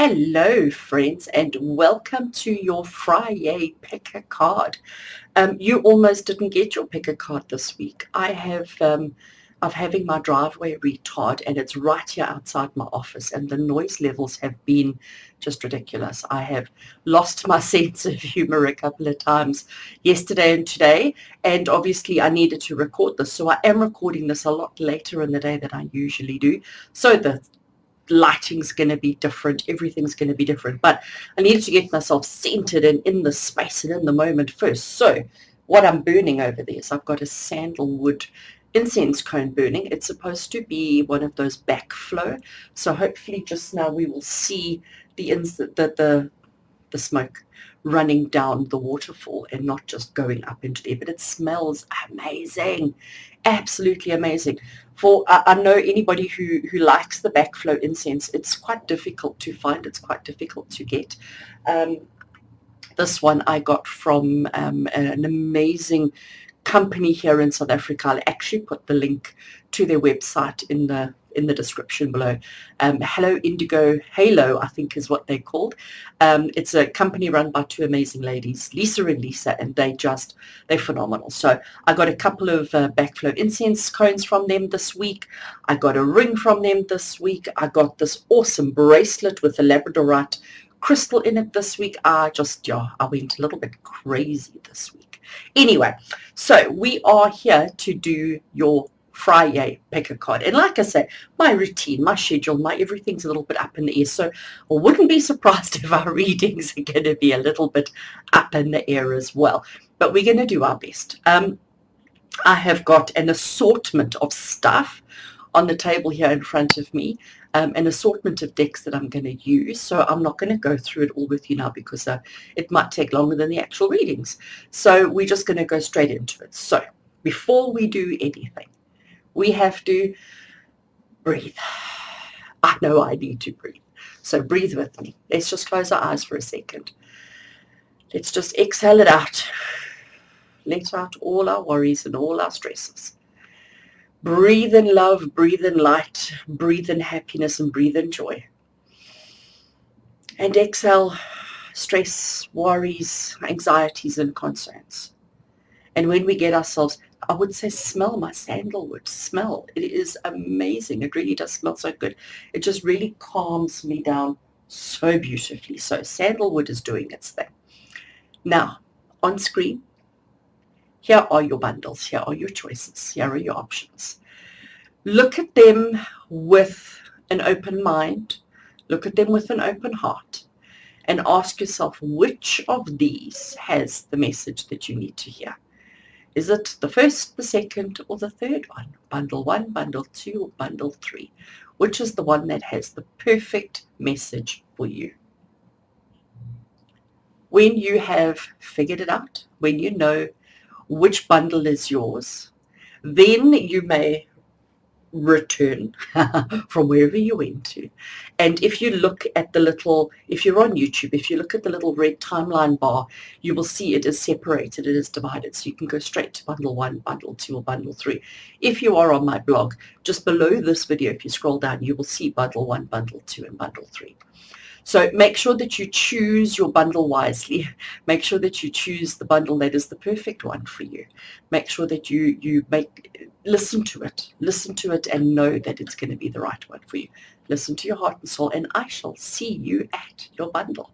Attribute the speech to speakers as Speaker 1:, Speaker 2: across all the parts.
Speaker 1: Hello, friends, and welcome to your Friday pick a card. You almost didn't get your pick a card this week. I'm having my driveway retard, and it's right here outside my office, and the noise levels have been just ridiculous. I have lost my sense of humor a couple of times yesterday and today, and obviously I needed to record this, so I am recording this a lot later in the day than I usually do. So the lighting's going to be different, everything's going to be different, but I needed to get myself centered and in the space and in the moment first. So what I'm burning over there is I've got a sandalwood incense cone burning. It's supposed to be one of those backflow, so hopefully just now we will see the smoke running down the waterfall and not just going up into there. But it smells amazing, absolutely amazing. For I know anybody who likes the backflow incense, it's quite difficult to find, it's quite difficult to get. This one I got from an amazing company here in South Africa. I'll actually put the link to their website in the description below. Hello Indigo Halo, I think is what they're called. It's a company run by two amazing ladies, Lisa and Lisa, and they're phenomenal. So I got a couple of backflow incense cones from them this week. I got a ring from them this week. I got this awesome bracelet with a labradorite crystal in it this week. I went a little bit crazy this week. Anyway, so we are here to do your Friday pick a card, and like I say, my routine, my schedule, my everything's a little bit up in the air, so I wouldn't be surprised if our readings are going to be a little bit up in the air as well, but we're going to do our best. I have got an assortment of stuff on the table here in front of me, an assortment of decks that I'm going to use. So I'm not going to go through it all with you now because it might take longer than the actual readings. So we're just going to go straight into it. So before we do anything, we have to breathe. I know I need to breathe. So breathe with me. Let's just close our eyes for a second. Let's just exhale it out. Let out all our worries and all our stresses. Breathe in love, breathe in light, breathe in happiness, and breathe in joy. And exhale stress, worries, anxieties, and concerns. And when we get ourselves, I would say, smell my sandalwood. Smell. It is amazing. It really does smell so good. It just really calms me down so beautifully. So sandalwood is doing its thing. Now, on screen, here are your bundles. Here are your choices. Here are your options. Look at them with an open mind. Look at them with an open heart. And ask yourself, which of these has the message that you need to hear? Is it the first, the second, or the third one? Bundle 1, bundle 2, or bundle 3? Which is the one that has the perfect message for you? When you have figured it out, when you know which bundle is yours, then you may return from wherever you went to. And if you look at if you're on YouTube, if you look at the little red timeline bar, you will see it is separated, it is divided. So you can go straight to bundle 1, bundle 2, or bundle 3. If you are on my blog, just below this video, if you scroll down, you will see bundle 1, bundle 2, and bundle 3. So make sure that you choose your bundle wisely. Make sure that you choose the bundle that is the perfect one for you. Make sure that you listen to it and know that it's going to be the right one for you. Listen to your heart and soul, and I shall see you at your bundle.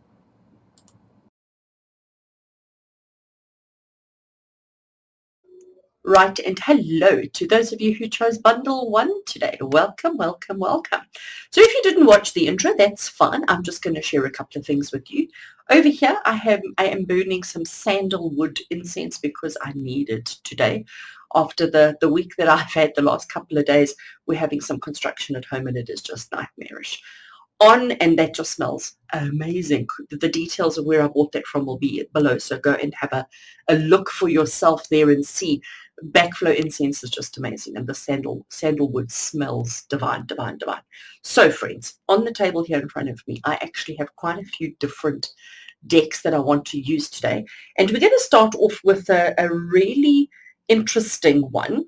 Speaker 1: Right, and hello to those of you who chose bundle 1 today. Welcome, welcome, welcome. So if you didn't watch the intro, that's fine. I'm just going to share a couple of things with you. Over here, I am burning some sandalwood incense because I need it today. After the week that I've had the last couple of days, we're having some construction at home and it is just nightmarish. And that just smells amazing. The details of where I bought that from will be below, so go and have a look for yourself there and see. Backflow incense is just amazing, and the sandalwood smells divine, divine, divine. So friends, on the table here in front of me, I actually have quite a few different decks that I want to use today, and we're going to start off with a really interesting one.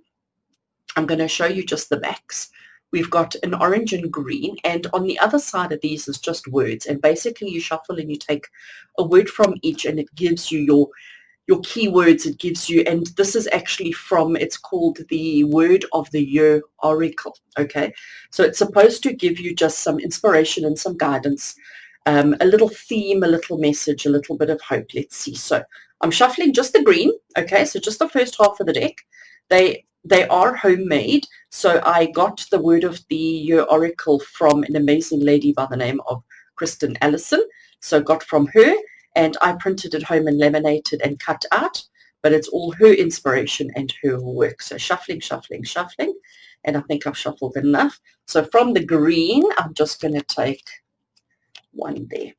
Speaker 1: I'm going to show you just the backs we've got an orange and green, and on the other side of these is just words. And basically you shuffle and you take a word from each, and it gives you your keywords. It gives you, and this is actually from, it's called the Word of the Year Oracle. Okay, so it's supposed to give you just some inspiration and some guidance, a little theme, a little message, a little bit of hope. Let's see. So I'm shuffling just the green. Okay, so just the first half of the deck. They are homemade. So I got the Word of the Year Oracle from an amazing lady by the name of Kristen Allison. So got from her, and I printed it home and laminated and cut out, but it's all her inspiration and her work. So shuffling, shuffling, shuffling, and I think I've shuffled enough. So from the green, I'm just going to take one there.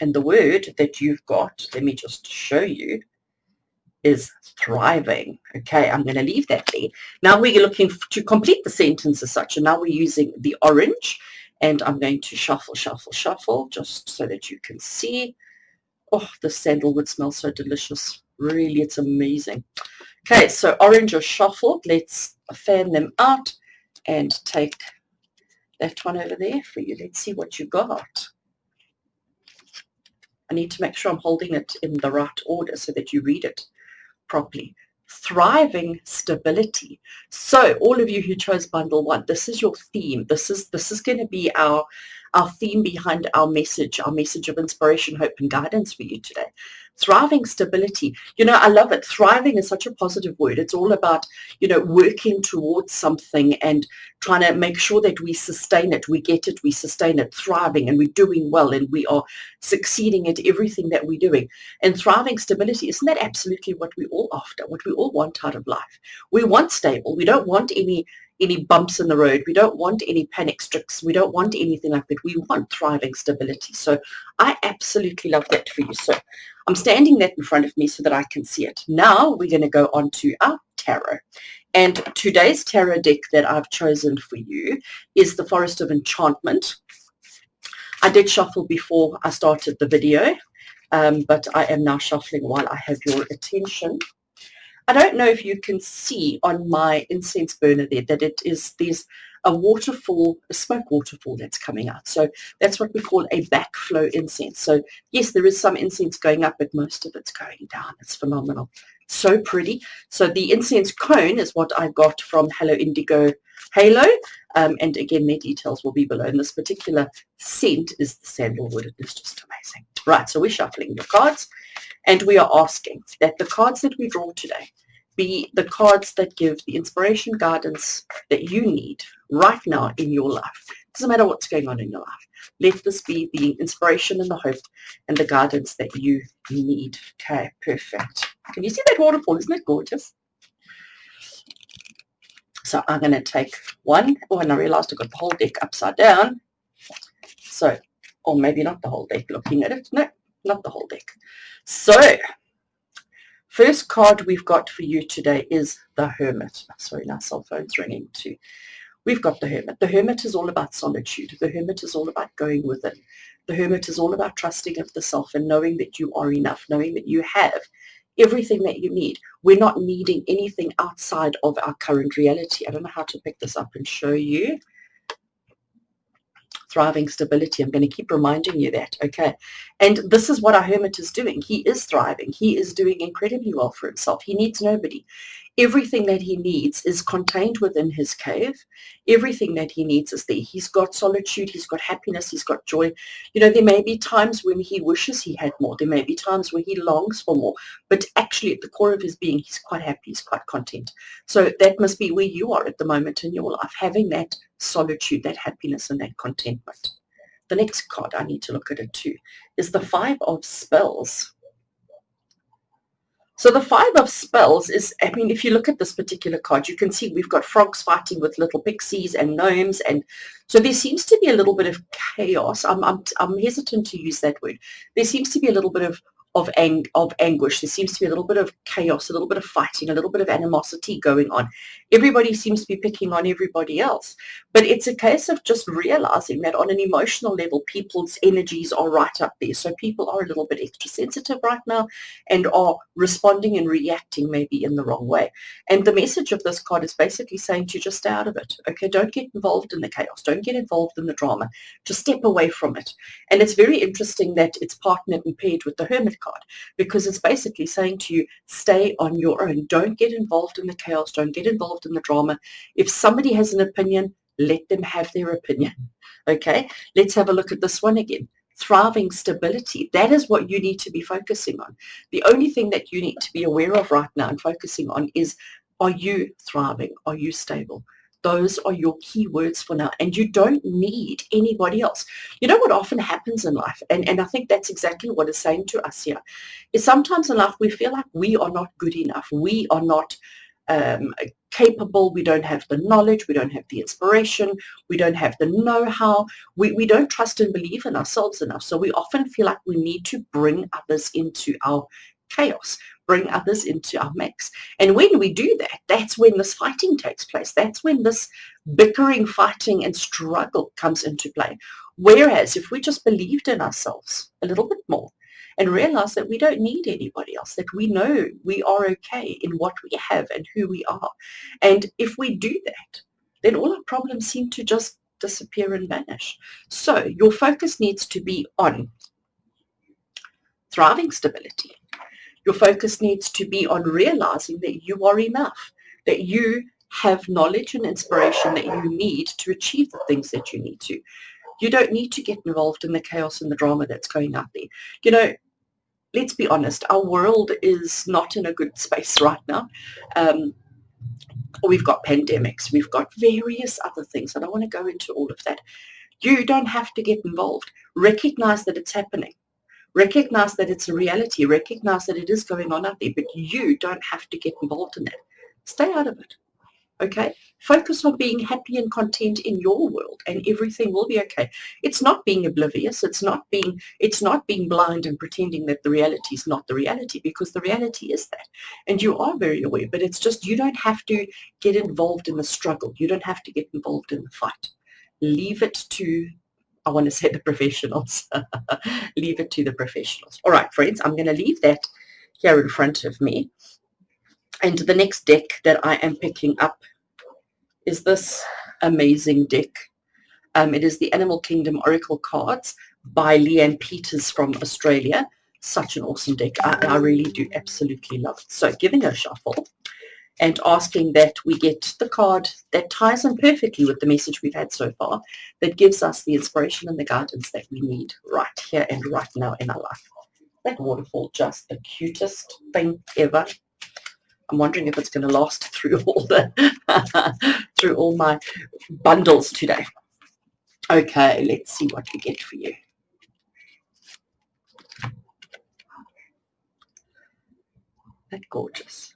Speaker 1: And the word that you've got, let me just show you, is thriving. Okay, I'm going to leave that there. Now we're looking to complete the sentence as such, and now we're using the orange, and I'm going to shuffle, shuffle, shuffle, just so that you can see. Oh, the sandalwood smells so delicious. Really, it's amazing. Okay, so orange are shuffled. Let's fan them out and take that one over there for you. Let's see what you got. I need to make sure I'm holding it in the right order so that you read it properly. Thriving stability. So all of you who chose bundle one, this is your theme. This is going to be our theme behind our message of inspiration, hope, and guidance for you today. Thriving stability. You know, I love it. Thriving is such a positive word. It's all about, you know, working towards something and trying to make sure that we sustain it, we get it, we sustain it, thriving, and we're doing well, and we are succeeding at everything that we're doing. And thriving stability, isn't that absolutely what we're all after, what we all want out of life? We want stable. We don't want any bumps in the road. We don't want any panic strips. We don't want anything like that. We want thriving stability. So I absolutely love that for you. So I'm standing that in front of me so that I can see it. Now we're going to go on to our tarot. And today's tarot deck that I've chosen for you is the Forest of Enchantment. I did shuffle before I started the video, but I am now shuffling while I have your attention. I don't know if you can see on my incense burner there that there's a waterfall, a smoke waterfall that's coming out. So that's what we call a backflow incense. So yes, there is some incense going up, but most of it's going down. It's phenomenal. So pretty. So the incense cone is what I got from Hello Indigo Halo. And again, their details will be below. And this particular scent is the sandalwood. It is just amazing. Right, so we're shuffling your cards. And we are asking that the cards that we draw today be the cards that give the inspiration, guidance that you need right now in your life. Doesn't matter what's going on in your life. Let this be the inspiration and the hope and the guidance that you need. Okay, perfect. Can you see that waterfall? Isn't it gorgeous? So I'm going to take one. Oh, and I realized I got the whole deck upside down. So, or maybe not the whole deck, looking at it. No, not the whole deck. So, first card we've got for you today is the Hermit. Sorry, my cell phone's ringing too. We've got the Hermit. The Hermit is all about solitude. The Hermit is all about going within. The Hermit is all about trusting of the self and knowing that you are enough, knowing that you have everything that you need. We're not needing anything outside of our current reality. I don't know how to pick this up and show you. Thriving stability. I'm going to keep reminding you that, okay? And this is what our Hermit is doing. He is thriving. He is doing incredibly well for himself. He needs nobody. Everything that he needs is contained within his cave. Everything that he needs is there. He's got solitude. He's got happiness. He's got joy. You know, there may be times when he wishes he had more. There may be times where he longs for more. But actually, at the core of his being, he's quite happy. He's quite content. So that must be where you are at the moment in your life, having that solitude, that happiness, and that contentment. The next card, I need to look at it too, is the Five of Spells. So the Five of Spells is, I mean, if you look at this particular card, you can see we've got frogs fighting with little pixies and gnomes, and so there seems to be a little bit of chaos. I'm hesitant to use that word. There seems to be a little bit of of anguish. There seems to be a little bit of chaos, a little bit of fighting, a little bit of animosity going on. Everybody seems to be picking on everybody else. But it's a case of just realizing that on an emotional level, people's energies are right up there. So people are a little bit extra sensitive right now and are responding and reacting maybe in the wrong way. And the message of this card is basically saying to you, just stay out of it. Okay, don't get involved in the chaos. Don't get involved in the drama. Just step away from it. And it's very interesting that it's partnered and paired with the Hermit card, because it's basically saying to you, stay on your own. Don't get involved in the chaos. Don't get involved in the drama. If somebody has an opinion, let them have their opinion. Okay, let's have a look at this one again. Thriving stability. That is what you need to be focusing on. The only thing that you need to be aware of right now and focusing on is, are you thriving? Are you stable? Those are your key words for now, and you don't need anybody else. You know what often happens in life, and I think that's exactly what it's saying to us here, is sometimes in life we feel like we are not good enough. We are not capable. We don't have the knowledge. We don't have the inspiration. We don't have the know-how. We don't trust and believe in ourselves enough. So we often feel like we need to bring others into our chaos, bring others into our mix. And when we do that, that's when this fighting takes place. That's when this bickering, fighting, and struggle comes into play. Whereas if we just believed in ourselves a little bit more and realize that we don't need anybody else, that we know we are okay in what we have and who we are. And if we do that, then all our problems seem to just disappear and vanish. So your focus needs to be on thriving stability. Your focus needs to be on realizing that you are enough, that you have knowledge and inspiration that you need to achieve the things that you need to. You don't need to get involved in the chaos and the drama that's going out there. You know, let's be honest, our world is not in a good space right now. We've got pandemics, we've got various other things. I don't want to go into all of that. You don't have to get involved. Recognize that it's happening. Recognize that it's a reality. Recognize that it is going on out there, but you don't have to get involved in that. Stay out of it. Okay? Focus on being happy and content in your world, and everything will be okay. It's not being oblivious. It's not being blind and pretending that the reality is not the reality, because the reality is that. And you are very aware, but it's just you don't have to get involved in the struggle. You don't have to get involved in the fight. Leave it to, I want to say, the professionals. Leave it to the professionals. All right, friends, I'm going to leave that here in front of me. And the next deck that I am picking up is this amazing deck. It is the Animal Kingdom Oracle cards by Leanne Peters from Australia. Such an awesome deck. I really do absolutely love it. So giving a shuffle and asking that we get the card that ties in perfectly with the message we've had so far, that gives us the inspiration and the guidance that we need right here and right now in our life. That waterfall, just the cutest thing ever. I'm wondering if it's going to last through all the through all my bundles today. Okay, let's see what we get for you. That's gorgeous.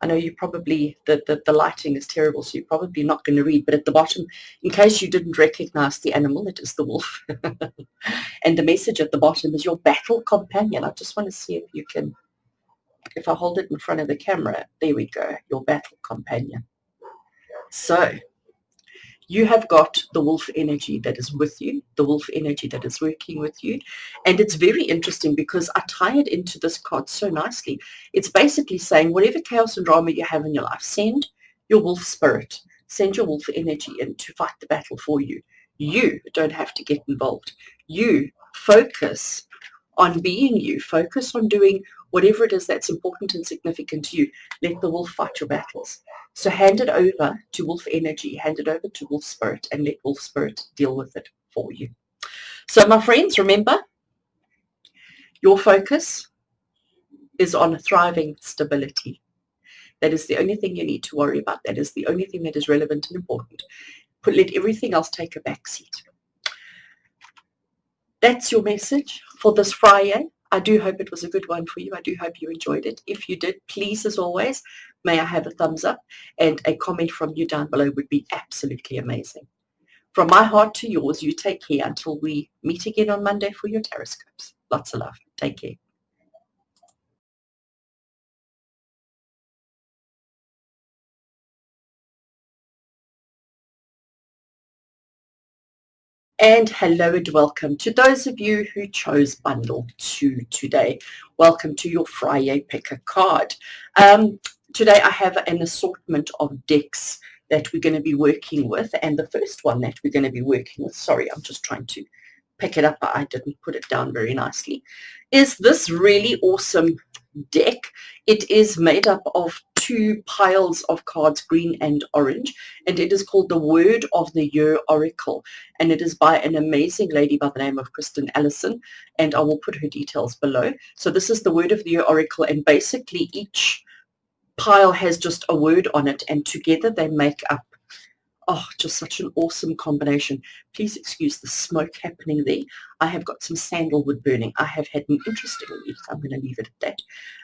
Speaker 1: I know you probably, the lighting is terrible, so you're probably not going to read, but at the bottom, in case you didn't recognize the animal, it is the wolf. And the message at the bottom is your battle companion. I just want to see if you can, if I hold it in front of the camera, there we go, your battle companion. So you have got the wolf energy that is with you, the wolf energy that is working with you. And it's very interesting because I tie it into this card so nicely. It's basically saying whatever chaos and drama you have in your life, send your wolf spirit, send your wolf energy in to fight the battle for you. You don't have to get involved. You focus on being you. Focus on doing whatever it is that's important and significant to you. Let the wolf fight your battles. So hand it over to wolf energy, hand it over to wolf spirit, and let wolf spirit deal with it for you. So my friends, remember, your focus is on thriving stability. That is the only thing you need to worry about. That is the only thing that is relevant and important. Let everything else take a back seat. That's your message for this Friday. I do hope it was a good one for you. I do hope you enjoyed it. If you did, please, as always, may I have a thumbs up, and a comment from you down below would be absolutely amazing. From my heart to yours, you take care until we meet again on Monday for your Taroscopes. Lots of love. Take care. And hello and welcome to those of you who chose Bundle 2 today. Welcome to your Friday Picker card. Today I have an assortment of decks that we're going to be working with, and the first one that we're going to be working with, sorry, I'm just trying to pick it up, I didn't put it down very nicely, is this really awesome deck. It is made up of two piles of cards, green and orange, and it is called the Word of the Year Oracle, and it is by an amazing lady by the name of Kristen Allison, and I will put her details below. So this is the Word of the Year Oracle, and basically each pile has just a word on it, and together they make up just such an awesome combination. Please excuse the smoke happening there. I have got some sandalwood burning. I have had an interesting week. I'm going to leave it at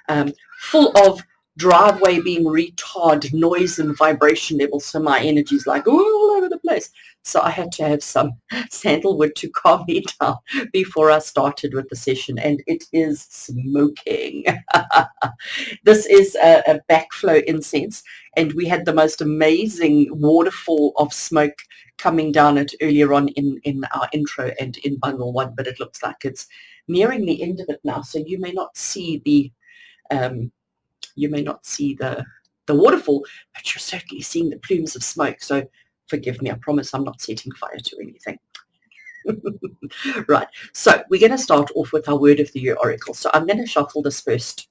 Speaker 1: that. Full of driveway being retard, noise and vibration levels, so my energy is like all over the place. So I had to have some sandalwood to calm me down before I started with the session, and it is smoking. This is a backflow incense, and we had the most amazing waterfall of smoke coming down it earlier on in our intro and in bundle 1, but it looks like it's nearing the end of it now, so you may not see the waterfall, but you're certainly seeing the plumes of smoke. So forgive me, I promise I'm not setting fire to anything. Right, so we're going to start off with our Word of the Year Oracle. So I'm going to shuffle this first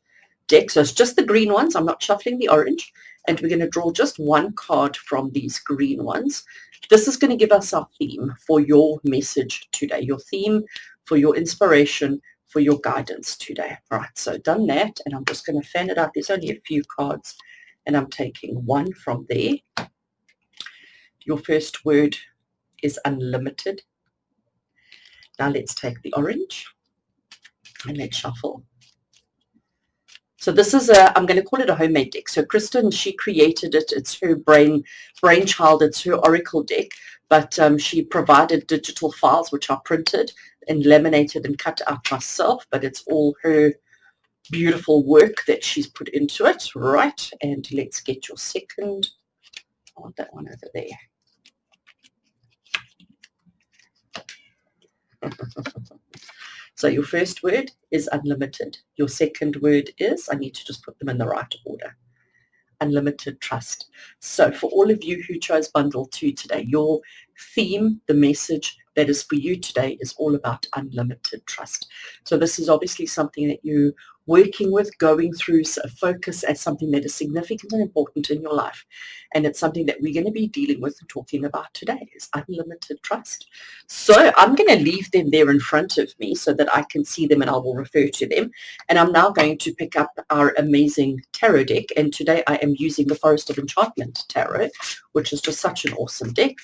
Speaker 1: deck. So it's just the green ones. I'm not shuffling the orange. And we're going to draw just one card from these green ones. This is going to give us our theme for your message today, your theme for your inspiration, for your guidance today. All right, so done that, and I'm just going to fan it out. There's only a few cards, and I'm taking one from there. Your first word is unlimited. Now let's take the orange, and let's shuffle. So this is I'm going to call it a homemade deck. So Kristen, she created it. It's her brainchild. It's her oracle deck, but she provided digital files which are printed and laminated and cut out myself, but it's all her beautiful work that she's put into it. Right, and let's get your second. I want that one over there. So your first word is unlimited. Your second word is, I need to just put them in the right order, unlimited trust. So for all of you who chose bundle 2 today, your theme, the message that is for you today, is all about unlimited trust. So this is obviously something that you're working with, going through, focus as something that is significant and important in your life. And it's something that we're going to be dealing with and talking about today, is unlimited trust. So I'm going to leave them there in front of me so that I can see them and I will refer to them. And I'm now going to pick up our amazing tarot deck. And today I am using the Forest of Enchantment tarot, which is just such an awesome deck.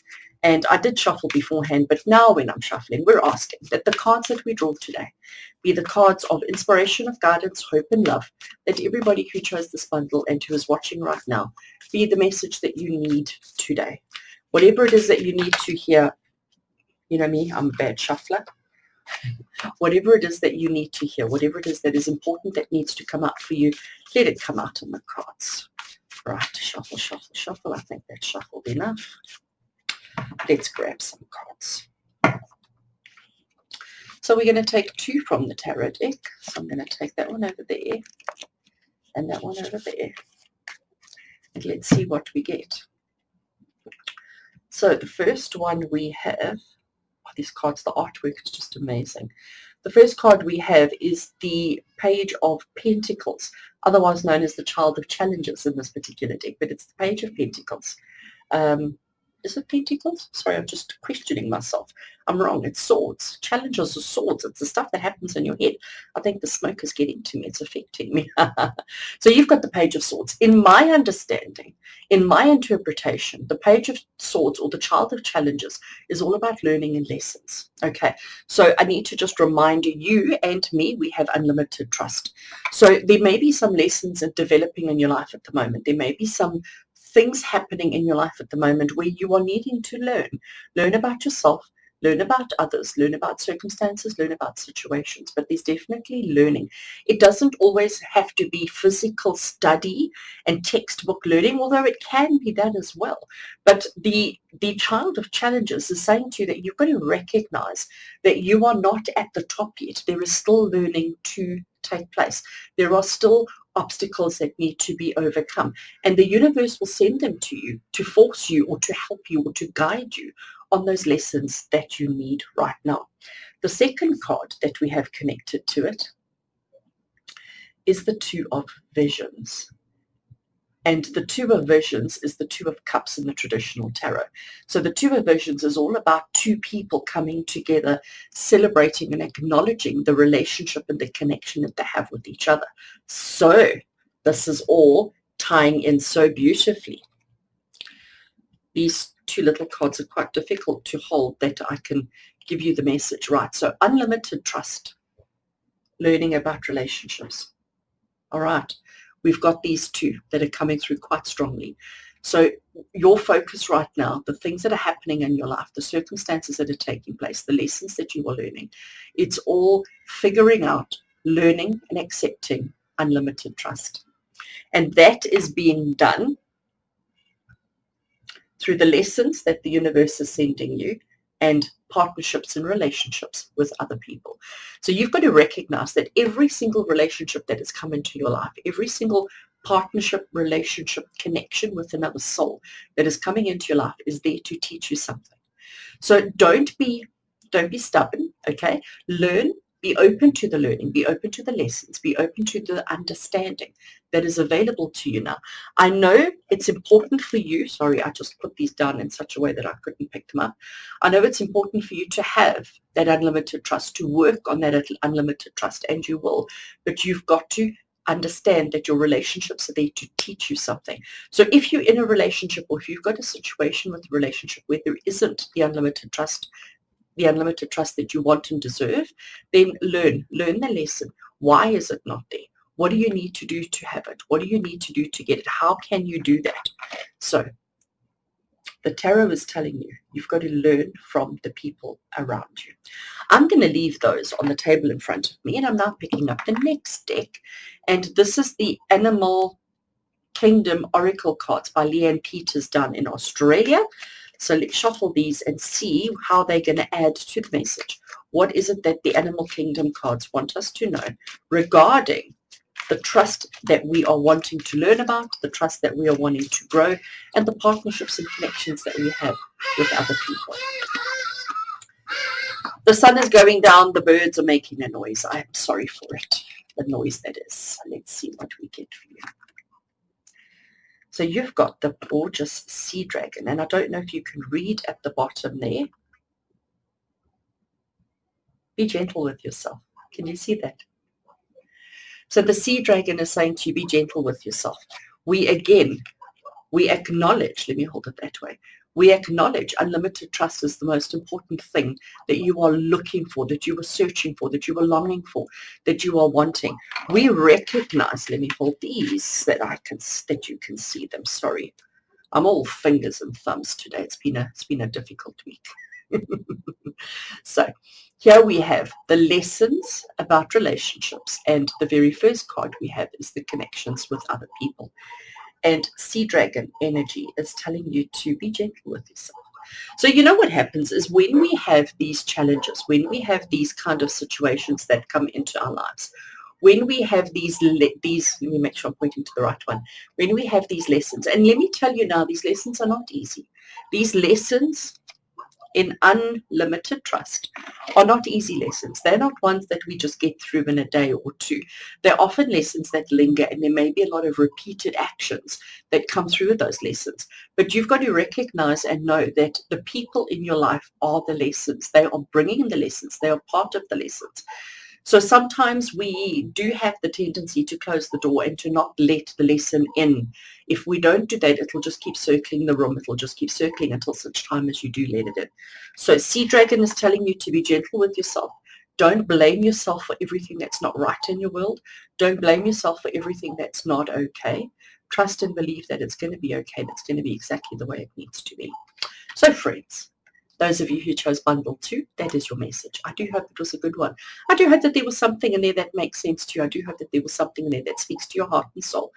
Speaker 1: And I did shuffle beforehand, but now when I'm shuffling, we're asking that the cards that we draw today be the cards of inspiration, of guidance, hope, and love, that everybody who chose this bundle and who is watching right now be the message that you need today. Whatever it is that you need to hear, you know me, I'm a bad shuffler. Whatever it is that you need to hear, whatever it is that is important that needs to come out for you, let it come out in the cards. Right, shuffle, shuffle, shuffle. I think that's shuffled enough. Let's grab some cards. So we're going to take 2 from the tarot deck. So I'm going to take that one over there and that one over there. And let's see what we get. So the first one we have, these cards, the artwork is just amazing. The first card we have is the Page of Pentacles, otherwise known as the Child of Challenges in this particular deck, but it's the Page of Pentacles. Is it pentacles? Sorry, I'm just questioning myself. I'm wrong. It's swords. Challenges are swords. It's the stuff that happens in your head. I think the smoke is getting to me. It's affecting me. So you've got the Page of Swords. In my understanding, in my interpretation, the Page of Swords, or the Child of Challenges, is all about learning and lessons. Okay, so I need to just remind you and me, we have unlimited trust. So there may be some lessons developing in your life at the moment. There may be some things happening in your life at the moment where you are needing to learn about yourself, learn about others, learn about circumstances, learn about situations, but there's definitely learning. It doesn't always have to be physical study and textbook learning, although it can be that as well. But the child of challenges is saying to you that you've got to recognize that you are not at the top yet. There is still learning to take place. There are still obstacles that need to be overcome, and the universe will send them to you to force you or to help you or to guide you on those lessons that you need right now. The second card that we have connected to it is the Two of Visions. And the Two of Visions is the Two of Cups in the traditional tarot. So the Two of Visions is all about two people coming together, celebrating and acknowledging the relationship and the connection that they have with each other. So this is all tying in so beautifully. These two little cards are quite difficult to hold that I can give you the message right. So unlimited trust, learning about relationships. All right. We've got these two that are coming through quite strongly. So your focus right now, the things that are happening in your life, the circumstances that are taking place, the lessons that you are learning, it's all figuring out, learning and accepting unlimited trust. And that is being done through the lessons that the universe is sending you and partnerships and relationships with other people. So you've got to recognize that every single relationship that has come into your life, every single partnership, relationship, connection with another soul that is coming into your life is there to teach you something. So don't be stubborn, okay? Learn, be open to the learning, be open to the lessons, be open to the understanding that is available to you now. I know it's important for you, sorry, I just put these down in such a way that I couldn't pick them up. I know it's important for you to have that unlimited trust, to work on that unlimited trust, and you will, but you've got to understand that your relationships are there to teach you something. So if you're in a relationship, or if you've got a situation with a relationship where there isn't the unlimited trust that you want and deserve, then learn the lesson. Why is it not there? What do you need to do to have it? What do you need to do to get it? How can you do that? So the tarot is telling you, you've got to learn from the people around you. I'm going to leave those on the table in front of me, and I'm now picking up the next deck. And this is the Animal Kingdom Oracle cards by Leanne Peters down in Australia. So let's shuffle these and see how they're going to add to the message. What is it that the Animal Kingdom cards want us to know regarding the trust that we are wanting to learn about, the trust that we are wanting to grow, and the partnerships and connections that we have with other people? The sun is going down. The birds are making a noise. I am sorry for it, the noise that is. So let's see what we get for you. So you've got the gorgeous sea dragon, and I don't know if you can read at the bottom there. Be gentle with yourself. Can you see that? So the sea dragon is saying to you, be gentle with yourself. We acknowledge, let me hold it that way. We acknowledge unlimited trust is the most important thing that you are looking for, that you are searching for, that you are longing for, that you are wanting. We recognize, let me hold these that you can see them. Sorry, I'm all fingers and thumbs today. It's been a difficult week. So here we have the lessons about relationships, and the very first card we have is the connections with other people. And sea dragon energy is telling you to be gentle with yourself. So you know what happens is when we have these challenges, when we have these kind of situations that come into our lives, when we have these, let me make sure I'm pointing to the right one, when we have these lessons, and let me tell you now, these lessons are not easy. These lessons in unlimited trust are not easy lessons. They're not ones that we just get through in a day or two. They're often lessons that linger, and there may be a lot of repeated actions that come through with those lessons. But you've got to recognize and know that the people in your life are the lessons. They are bringing the lessons. They are part of the lessons. So sometimes we do have the tendency to close the door and to not let the lesson in. If we don't do that, it'll just keep circling the room. It'll just keep circling until such time as you do let it in. So Sea Dragon is telling you to be gentle with yourself. Don't blame yourself for everything that's not right in your world. Don't blame yourself for everything that's not okay. Trust and believe that it's going to be okay. That's going to be exactly the way it needs to be. So friends, Those of you who chose bundle 2, that is your message. I do hope it was a good one. I do hope that there was something in there that makes sense to you. I do hope that there was something in there that speaks to your heart and soul.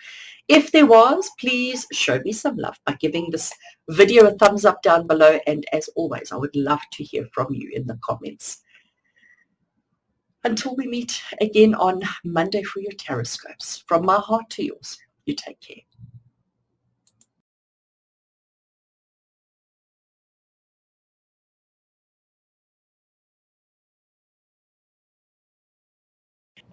Speaker 1: If there was, please show me some love by giving this video a thumbs up down below. And as always, I would love to hear from you in the comments. Until we meet again on Monday for your Taroscopes, from my heart to yours, you take care.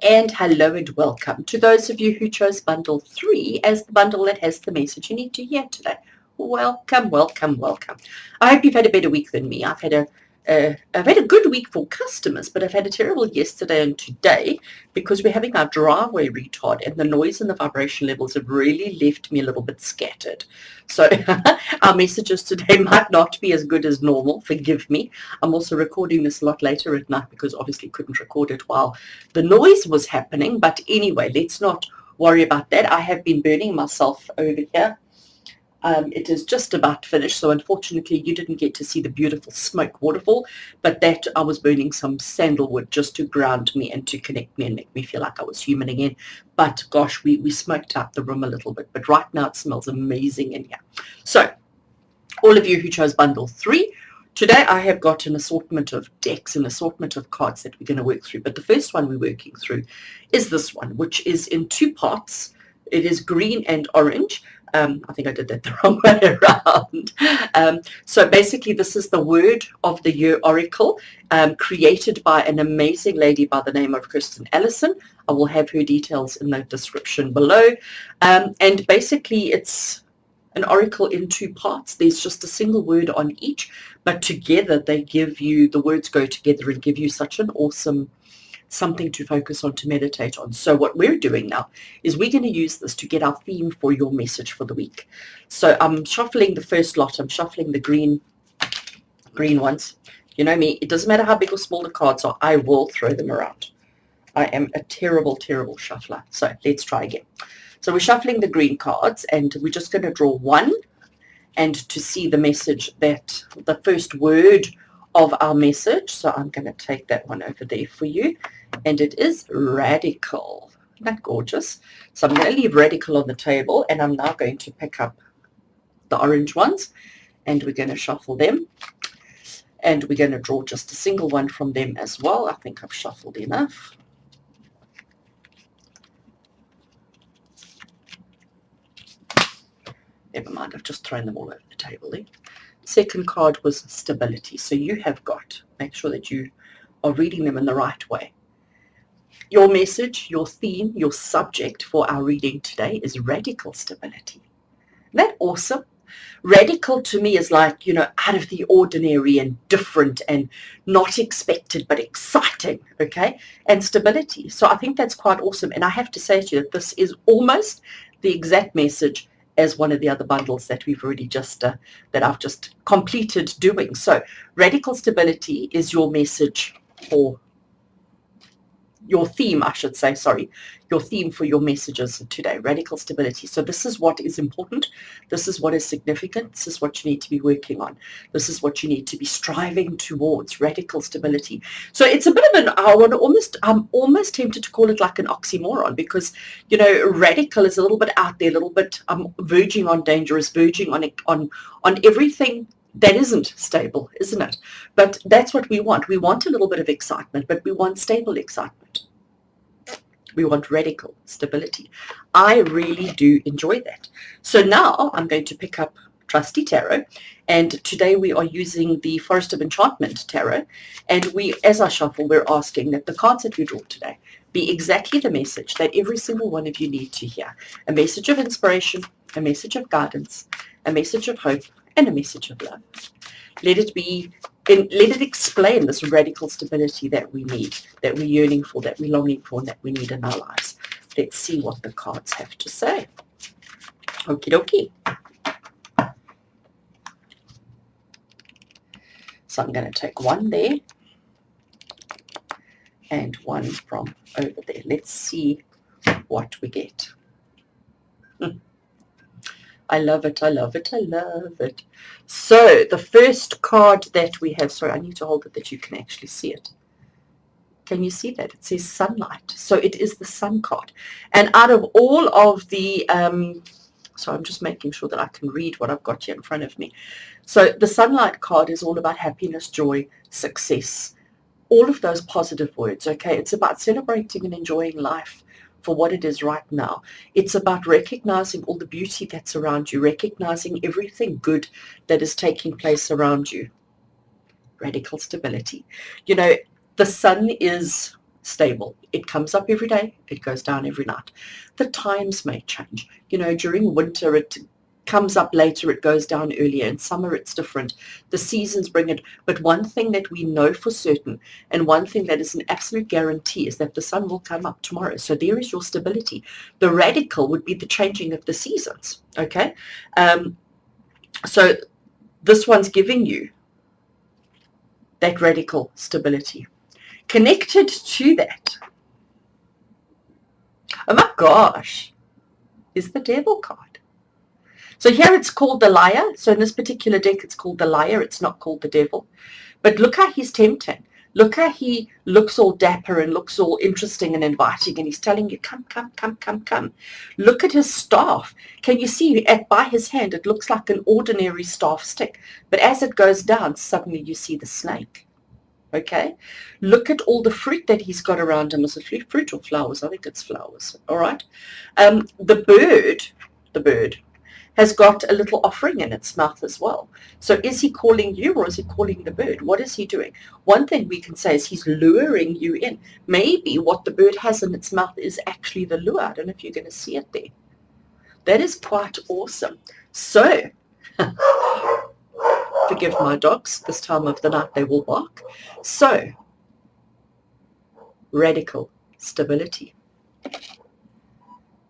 Speaker 1: And hello and welcome to those of you who chose bundle 3 as the bundle that has the message you need to hear today. Welcome, welcome, welcome. I hope you've had a better week than me. I've had a good week for customers, but I've had a terrible yesterday and today because we're having our driveway retard, and the noise and the vibration levels have really left me a little bit scattered. So our messages today might not be as good as normal. Forgive me. I'm also recording this a lot later at night because obviously couldn't record it while the noise was happening. But anyway, let's not worry about that. I have been burning myself over here. It is just about finished, so unfortunately you didn't get to see the beautiful smoke waterfall, but that I was burning some sandalwood just to ground me and to connect me and make me feel like I was human again. But gosh, we smoked out the room a little bit, but right now it smells amazing in here. So all of you who chose bundle 3, today I have got an assortment of decks, an assortment of cards that we're going to work through, but the first one we're working through is this one, which is in 2 parts. It is green and orange. I think I did that the wrong way around. So basically this is the word of the year oracle, created by an amazing lady by the name of Kristen Allison. I will have her details in the description below. And basically it's an oracle in 2 parts. There's just a single word on each, but together they give you, the words go together and give you such an awesome something to focus on, to meditate on. So what we're doing now is we're going to use this to get our theme for your message for the week. So I'm shuffling the first lot. I'm shuffling the green ones. You know me, it doesn't matter how big or small the cards are, I will throw them around. I am a terrible, terrible shuffler. So let's try again. So we're shuffling the green cards, and we're just going to draw one, and to see the message, that the first word of our message. So I'm going to take that one over there for you, and it is radical. Isn't that gorgeous? So I'm going to leave radical on the table, and I'm now going to pick up the orange ones, and we're going to shuffle them, and we're going to draw just a single one from them as well. I think I've shuffled enough. Never mind, I've just thrown them all over the table there. Second card was stability. So you have got, make sure that you are reading them in the right way. Your message, your theme, your subject for our reading today is radical stability. Isn't that awesome? Radical to me is like, you know, out of the ordinary and different and not expected but exciting, okay? And stability. So I think that's quite awesome. And I have to say to you that this is almost the exact message as one of the other bundles that we've already just, that I've just completed doing. So radical stability is your message, or your theme, I should say, sorry, your theme for your messages today, radical stability. So this is what is important. This is what is significant. This is what you need to be working on. This is what you need to be striving towards, radical stability. So it's a bit of an, I'm almost tempted to call it like an oxymoron, because, you know, radical is a little bit out there, a little bit verging on dangerous, verging on everything that isn't stable, isn't it? But that's what we want. We want a little bit of excitement, but we want stable excitement. We want radical stability. I really do enjoy that. So now I'm going to pick up Trusty Tarot, and today we are using the Forest of Enchantment Tarot, and we, as I shuffle, we're asking that the cards that we draw today be exactly the message that every single one of you need to hear. A message of inspiration, a message of guidance, a message of hope, and a message of love. Let it be, let it explain this radical stability that we need, that we're yearning for, that we're longing for, and that we need in our lives. Let's see what the cards have to say. Okie dokie. So I'm going to take one there and one from over there. Let's see what we get. I love it. I love it. I love it. So the first card that we have, sorry, I need to hold it that you can actually see it. Can you see that? It says sunlight. So it is the sun card. And out of all of the, so I'm just making sure that I can read what I've got here in front of me. So the sunlight card is all about happiness, joy, success, all of those positive words, okay? It's about celebrating and enjoying life for what it is right now. It's about recognizing all the beauty that's around you, recognizing everything good that is taking place around you. Radical stability. You know, the sun is stable. It comes up every day. It goes down every night. The times may change. You know, during winter, it comes up later, it goes down earlier. In summer, it's different. The seasons bring it. But one thing that we know for certain, and one thing that is an absolute guarantee, is that the sun will come up tomorrow. So there is your stability. The radical would be the changing of the seasons, okay? So this one's giving you that radical stability. Connected to that, oh my gosh, is the devil card. So here it's called the liar. So in this particular deck, it's called the liar. It's not called the devil. But look how he's tempting. Look how he looks all dapper and looks all interesting and inviting. And he's telling you, come, come, come, come, come. Look at his staff. Can you see by his hand, it looks like an ordinary staff stick. But as it goes down, suddenly you see the snake. Okay, look at all the fruit that he's got around him. Is it fruit or flowers? I think it's flowers. All right. The bird has got a little offering in its mouth as well. So is he calling you, or is he calling the bird? What is he doing? One thing we can say is he's luring you in. Maybe what the bird has in its mouth is actually the lure. I don't know if you're going to see it there. That is quite awesome. So forgive my dogs, this time of the night they will bark. So, radical stability.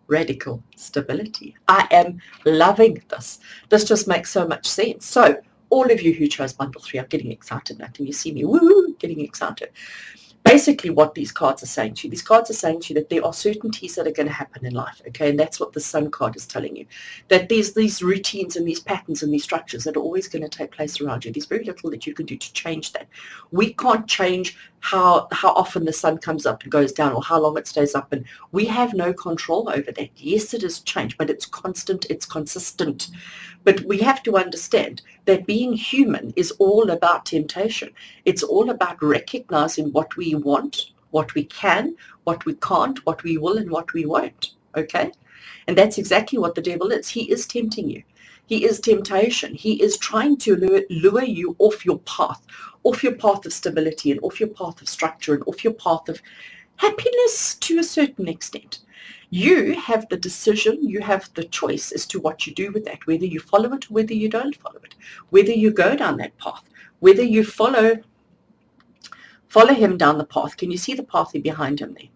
Speaker 1: Radical stability. I am loving this. This just makes so much sense. So, all of you who chose bundle 3, I'm getting excited now. Can you see me? Woo, getting excited. Basically what these cards are saying to you, these cards are saying to you that there are certainties that are going to happen in life, okay? And that's what the sun card is telling you, that there's these routines and these patterns and these structures that are always going to take place around you. There's very little that you can do to change that. We can't change how often the sun comes up and goes down, or how long it stays up, and we have no control over that. Yes, it is change, but it's constant, it's consistent. But we have to understand that being human is all about temptation. It's all about recognizing what we want, what we can, what we can't, what we will, and what we won't, okay? And that's exactly what the devil is. He is tempting you. He is temptation. He is trying to lure you off your path of stability, and off your path of structure, and off your path of happiness to a certain extent. You have the decision, you have the choice as to what you do with that, whether you follow it or whether you don't follow it, whether you go down that path, whether you follow him down the path. Can you see the path behind him there?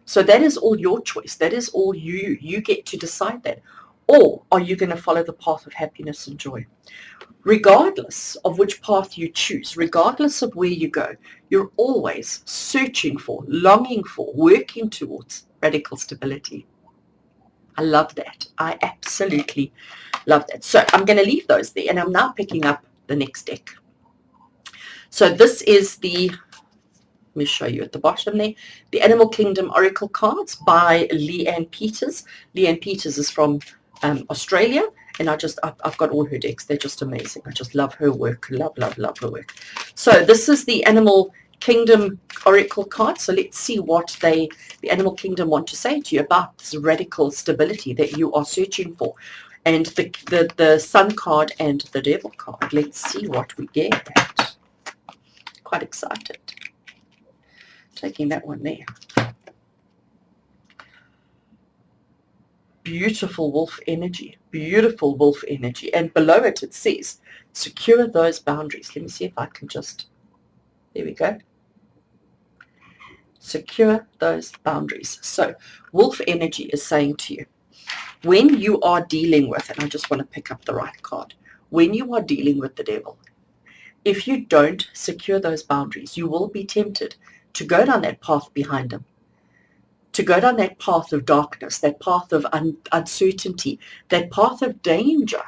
Speaker 1: So that is all your choice. That is all you get to decide that. Or are you going to follow the path of happiness and joy? Regardless of which path you choose, regardless of where you go, you're always searching for, longing for, working towards radical stability. I love that. I absolutely love that. So I'm going to leave those there, and I'm now picking up the next deck. So this is the, let me show you at the bottom there, the Animal Kingdom Oracle cards by Leanne Peters. Leanne Peters is from Australia, and I've got all her decks. They're just amazing. I just love her work. Love, love, love her work. So this is the Animal Kingdom Oracle card. So let's see what the Animal Kingdom want to say to you about this radical stability that you are searching for. And the Sun card and the Devil card. Let's see what we get. Quite excited. Taking that one there. Beautiful wolf energy, beautiful wolf energy. And below it, it says, secure those boundaries. Let me see if I can just, there we go. Secure those boundaries. So wolf energy is saying to you, when you are dealing with, and I just want to pick up the right card, when you are dealing with the devil, if you don't secure those boundaries, you will be tempted to go down that path behind him, to go down that path of darkness, that path of uncertainty, that path of danger.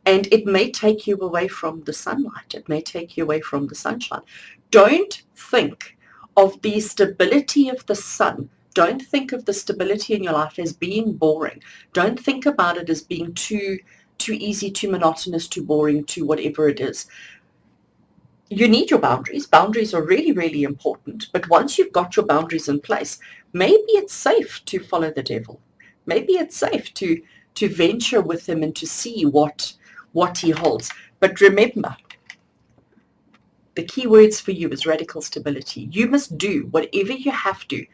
Speaker 1: And it may take you away from the sunlight. It may take you away from the sunshine. Don't think of the stability of the sun. Don't think of the stability in your life as being boring. Don't think about it as being too easy, too monotonous, too boring, too whatever it is. You need your boundaries. Boundaries are really, really important. But once you've got your boundaries in place, maybe it's safe to follow the devil. Maybe it's safe to venture with him and to see what he holds. But remember, the key words for you is radical stability. You must do whatever you have to,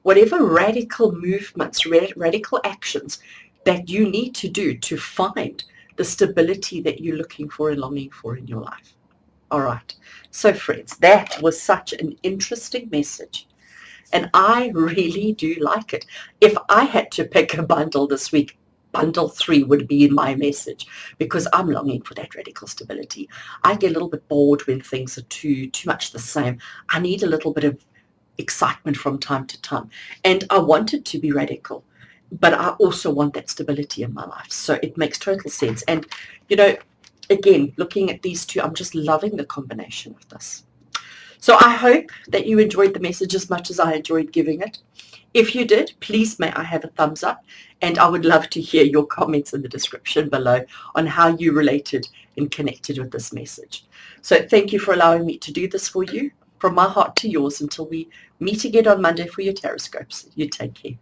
Speaker 1: whatever radical movements, radical actions that you need to do to find the stability that you're looking for and longing for in your life. All right. So friends, that was such an interesting message. And I really do like it. If I had to pick a bundle this week, bundle 3 would be in my message, because I'm longing for that radical stability. I get a little bit bored when things are too much the same. I need a little bit of excitement from time to time. And I want it to be radical, but I also want that stability in my life. So it makes total sense. And, you know, again, looking at these two, I'm just loving the combination of this. So I hope that you enjoyed the message as much as I enjoyed giving it. If you did, please may I have a thumbs up, and I would love to hear your comments in the description below on how you related and connected with this message. So thank you for allowing me to do this for you. From my heart to yours, until we meet again on Monday for your Taroscopes. You take care.